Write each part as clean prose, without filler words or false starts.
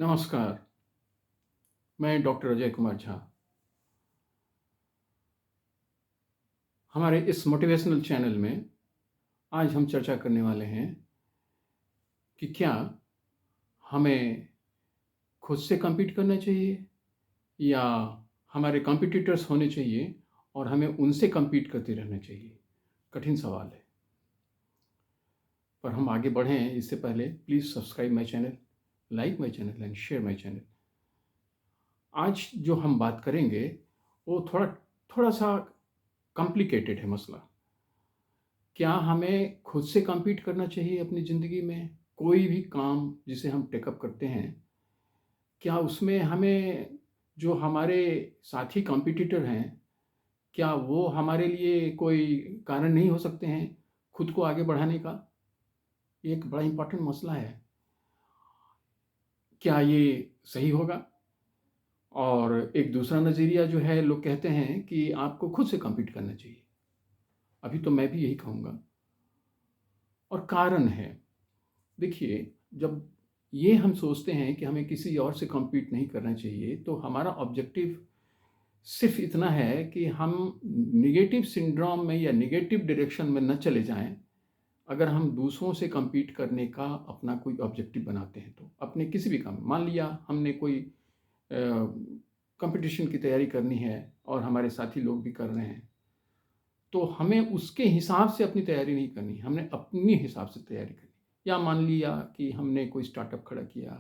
नमस्कार, मैं डॉक्टर अजय कुमार झा। हमारे इस मोटिवेशनल चैनल में आज हम चर्चा करने वाले हैं कि क्या हमें खुद से कम्पीट करना चाहिए या हमारे कॉम्पिटिटर्स होने चाहिए और हमें उनसे कम्पीट करते रहना चाहिए? कठिन सवाल है। पर हम आगे बढ़ें इससे पहले please subscribe my channel, like my channel and share my channel. आज जो हम बात करेंगे वो थोड़ा-सा कॉम्प्लिकेटेड है मसला। क्या हमें खुद से कम्पीट करना चाहिए अपनी ज़िंदगी में? कोई भी काम जिसे हम टेकअप करते हैं, क्या उसमें हमें जो हमारे साथी कॉम्पिटिटर हैं, क्या वो हमारे लिए कोई कारण नहीं हो सकते हैं खुद को आगे बढ़ाने का? ये एक बड़ा इम्पोर्टेंट मसला है। क्या ये सही होगा? और एक दूसरा नज़रिया जो है लोग कहते हैं कि आपको खुद से कम्पीट करना चाहिए। अभी तो मैं भी यही कहूँगा और कारण है। देखिए, जब ये हम सोचते हैं कि हमें किसी और से कॉम्पीट नहीं करना चाहिए, तो हमारा ऑब्जेक्टिव सिर्फ़ इतना है कि हम नेगेटिव सिंड्रोम में या नेगेटिव डायरेक्शन में न चले जाएँ, अगर हम दूसरों से कॉम्पीट करने का अपना कोई ऑब्जेक्टिव बनाते हैं तो। अपने किसी भी काम मान लिया हमने कोई कॉम्पिटिशन की तैयारी करनी है और हमारे साथी लोग भी कर रहे हैं, तो हमें उसके हिसाब से अपनी तैयारी नहीं करनी, हमने अपने हिसाब से तैयारी करनी। या मान लिया कि हमने कोई स्टार्टअप खड़ा किया,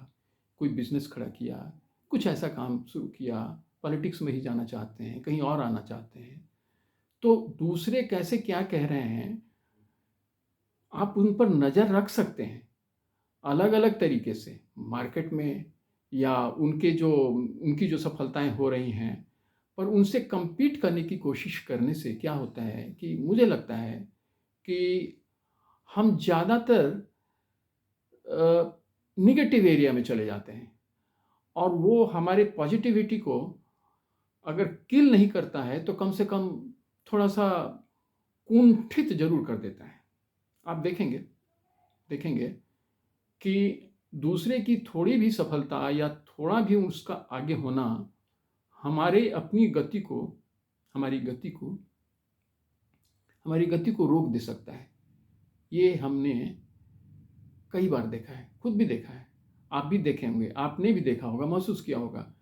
कोई बिज़नेस खड़ा किया, कुछ ऐसा काम शुरू किया, पॉलिटिक्स में ही जाना चाहते हैं, कहीं और आना चाहते हैं। तो दूसरे कैसे क्या कह रहे हैं, आप उन पर नज़र रख सकते हैं, अलग-अलग तरीके से, मार्केट में या उनकी जो सफलताएँ हो रही हैं, पर उनसे कम्पीट करने की कोशिश करने से क्या होता है कि मुझे लगता है कि हम ज़्यादातर नेगेटिव एरिया में चले जाते हैं और वो हमारे पॉजिटिविटी को अगर किल नहीं करता है तो कम से कम थोड़ा-सा कुंठित ज़रूर कर देता है। आप देखेंगे देखेंगे कि दूसरे की थोड़ी भी सफलता या थोड़ा भी उसका आगे होना हमारे अपनी गति को हमारी गति को हमारी गति को रोक दे सकता है। ये हमने कई बार देखा है, खुद भी देखा है। आप भी देखे होंगे, आपने भी देखा होगा, महसूस किया होगा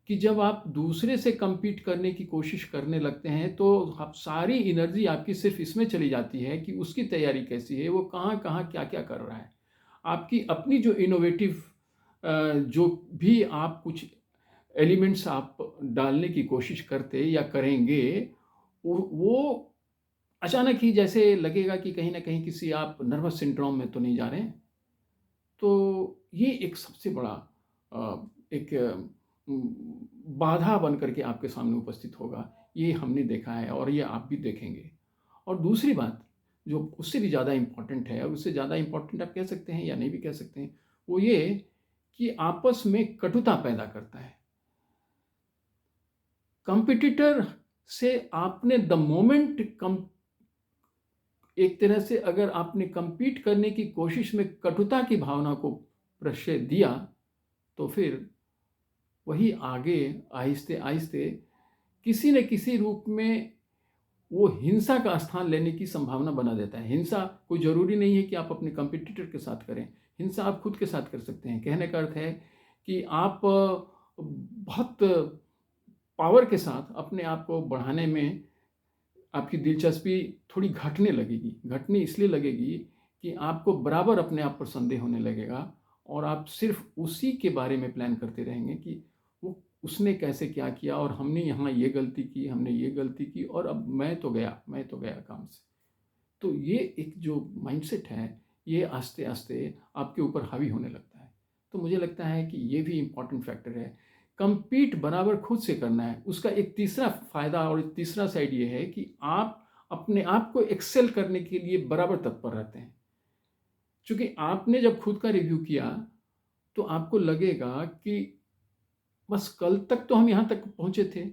कि जब आप दूसरे से कम्पीट करने की कोशिश करने लगते हैं, तो आप सारी एनर्जी आपकी सिर्फ़ इसमें चली जाती है कि उसकी तैयारी कैसी है, वो कहाँ-कहाँ, क्या-क्या कर रहा है। आपकी अपनी जो इनोवेटिव जो भी आप कुछ एलिमेंट्स आप डालने की कोशिश करते या करेंगे, वो अचानक ही जैसे लगेगा कि कहीं न कहीं किसी आप नर्वस सिंड्रोम में तो नहीं जा रहे हैं। तो ये एक सबसे बड़ा एक बाधा बन कर के आपके सामने उपस्थित होगा। ये हमने देखा है और ये आप भी देखेंगे। और दूसरी बात, जो उससे भी ज़्यादा इम्पोर्टेंट है, उससे ज़्यादा इम्पोर्टेंट आप कह सकते हैं या नहीं भी कह सकते हैं, वो ये कि आपस में कटुता पैदा करता है। कॉम्पिटिटर से आपने द मोमेंट कम एक तरह से अगर आपने कम्पीट करने की कोशिश में कटुता की भावना को प्रश्रय दिया, तो फिर वही आगे आहिस्ते-आहिस्ते किसी न किसी रूप में वो हिंसा का स्थान लेने की संभावना बना देता है। हिंसा कोई ज़रूरी नहीं है कि आप अपने कॉम्पिटिटर के साथ करें, हिंसा आप खुद के साथ कर सकते हैं। कहने का अर्थ है कि आप बहुत पावर के साथ अपने आप को बढ़ाने में आपकी दिलचस्पी थोड़ी घटने लगेगी। घटने इसलिए लगेगी कि आपको बराबर अपने आप पर संदेह होने लगेगा और आप सिर्फ़ उसी के बारे में प्लान करते रहेंगे कि वो उसने कैसे क्या किया और हमने यहाँ ये गलती की, हमने ये गलती की और अब मैं तो गया काम से। तो ये एक जो माइंडसेट है, ये आस्ते-आस्ते आपके ऊपर हावी होने लगता है। तो मुझे लगता है कि ये भी इम्पोर्टेंट फैक्टर है। कम्पीट बराबर खुद से करना है। उसका एक तीसरा फ़ायदा और एक तीसरा साइड ये है कि आप अपने आप को एक्सेल करने के लिए बराबर तत्पर रहते हैं। चूँकि आपने जब खुद का रिव्यू किया, तो आपको लगेगा कि बस कल तक तो हम यहाँ तक पहुँचे थे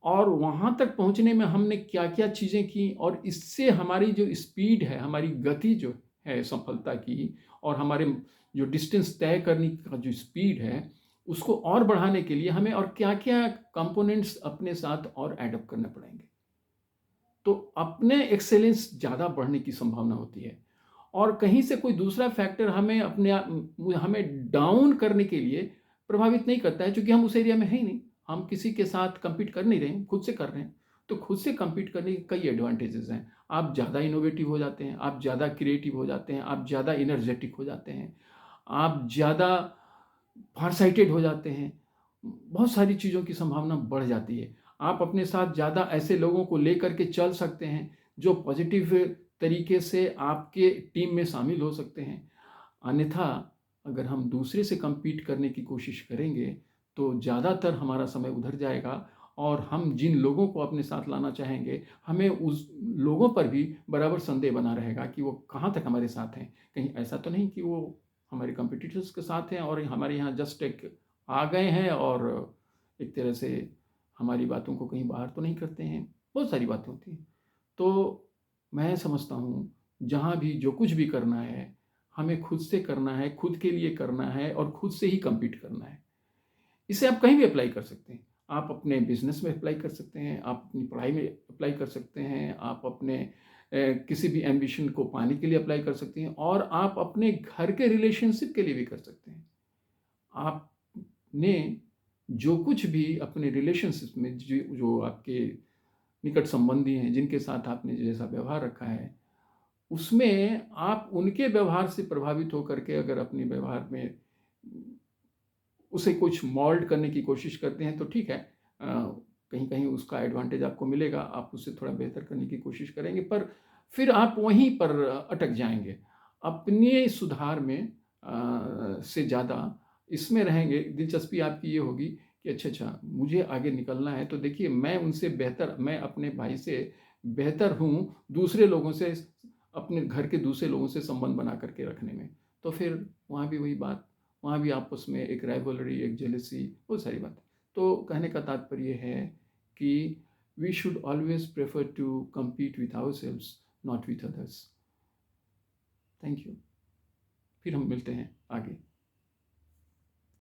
और वहाँ तक पहुँचने में हमने क्या-क्या चीज़ें की और इससे हमारी जो स्पीड है, हमारी गति जो है सफलता की और हमारे जो डिस्टेंस तय करने का जो स्पीड है, उसको और बढ़ाने के लिए हमें और क्या-क्या कंपोनेंट्स अपने साथ और ऐड अप करने पड़ेंगे। तो अपने एक्सेलेंस ज़्यादा बढ़ने की संभावना होती है और कहीं से कोई दूसरा फैक्टर हमें हमें डाउन करने के लिए प्रभावित नहीं करता है, क्योंकि हम उस एरिया में हैं ही नहीं। हम किसी के साथ कम्पीट कर नहीं रहे हैं, खुद से कर रहे हैं। तो खुद से कम्पीट करने के कई एडवांटेजेस हैं। आप ज़्यादा इनोवेटिव हो जाते हैं, आप ज़्यादा क्रिएटिव हो जाते हैं, आप ज़्यादा एनर्जेटिक हो जाते हैं, आप ज़्यादा फारसाइटेड हो जाते हैं। बहुत सारी चीज़ों की संभावना बढ़ जाती है। आप अपने साथ ज़्यादा ऐसे लोगों को लेकर के चल सकते हैं जो पॉजिटिव तरीके से आपके टीम में शामिल हो सकते हैं। अन्यथा अगर हम दूसरे से कम्पीट करने की कोशिश करेंगे तो ज़्यादातर हमारा समय उधर जाएगा और हम जिन लोगों को अपने साथ लाना चाहेंगे, हमें उस लोगों पर भी बराबर संदेह बना रहेगा कि वो कहाँ तक हमारे साथ हैं। कहीं ऐसा तो नहीं कि वो हमारे कॉम्पिटिटर्स के साथ हैं और हमारे यहाँ जस्ट एक आ गए हैं और एक तरह से हमारी बातों को कहीं बाहर तो नहीं करते हैं। बहुत सारी बातें होती हैं। तो मैं समझता हूँ जहाँ भी जो कुछ भी करना है, हमें खुद से करना है, खुद के लिए करना है और खुद से ही कम्पीट करना है। इसे आप कहीं भी अप्लाई कर सकते हैं। आप अपने बिज़नेस में अप्लाई कर सकते हैं, आप अपनी पढ़ाई में अप्लाई कर सकते हैं, आप अपने किसी भी एम्बिशन को पाने के लिए अप्लाई कर सकते हैं और आप अपने घर के रिलेशनशिप के लिए भी कर सकते हैं। आपने जो कुछ भी अपने रिलेशनशिप में जो आपके निकट संबंधी हैं, जिनके साथ आपने जैसा व्यवहार रखा है, उसमें आप उनके व्यवहार से प्रभावित होकर के अगर अपने व्यवहार में उसे कुछ मोल्ड करने की कोशिश करते हैं तो ठीक है। कहीं-कहीं उसका एडवांटेज आपको मिलेगा, आप उसे थोड़ा बेहतर करने की कोशिश करेंगे, पर फिर आप वहीं पर अटक जाएँगे। अपने सुधार में से ज़्यादा इसमें रहेंगे, दिलचस्पी आपकी ये होगी कि अच्छा, मुझे आगे निकलना है तो देखिए मैं अपने भाई से बेहतर हूँ दूसरे लोगों से, अपने घर के दूसरे लोगों से संबंध बना कर के रखने में। तो फिर वहाँ भी वही बात, वहाँ भी आपस में एक राइवलरी, एक जेलसी, बहुत सारी बातें। तो कहने का तात्पर्य है कि we should always prefer to compete with ourselves, not with others। Thank you. फिर हम मिलते हैं आगे।